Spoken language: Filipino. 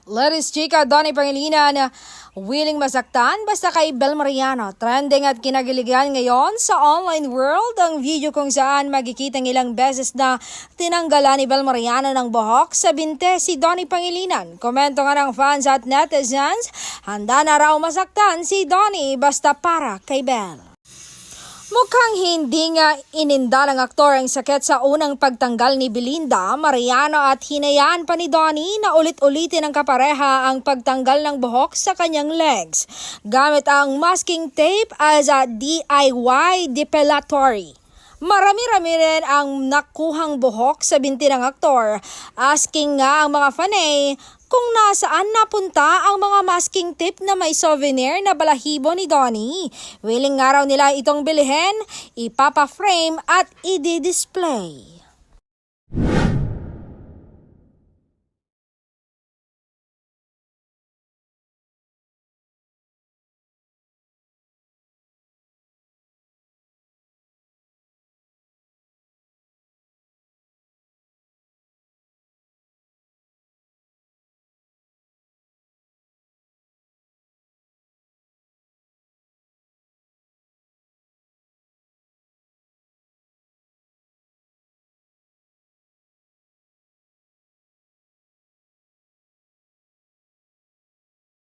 Let's chika, Donnie Pangilinan, willing masaktan basta kay Bel Mariano. Trending at kinagiligan ngayon sa online world ang video kung saan magkikita ng ilang beses na tinanggalan ni Bel Mariano ng buhok sa binte si Donnie Pangilinan. Komento nga ng fans at netizens, handa na raw masaktan si Donnie basta para kay Bel. Mukhang hindi nga ininda ng aktor ang sakit sa unang pagtanggal ni Belinda Mariano at hinayaan pa ni Donnie na ulit-ulitin ng kapareha ang pagtanggal ng buhok sa kanyang legs gamit ang masking tape as a DIY depilatory. Marami-rami rin ang nakuhang buhok sa binti ng aktor, asking nga ang mga fanay kung nasaan napunta ang mga masking tape na may souvenir na balahibo ni Donnie. Willing nga raw nila itong bilhin, ipapa-frame at i-display.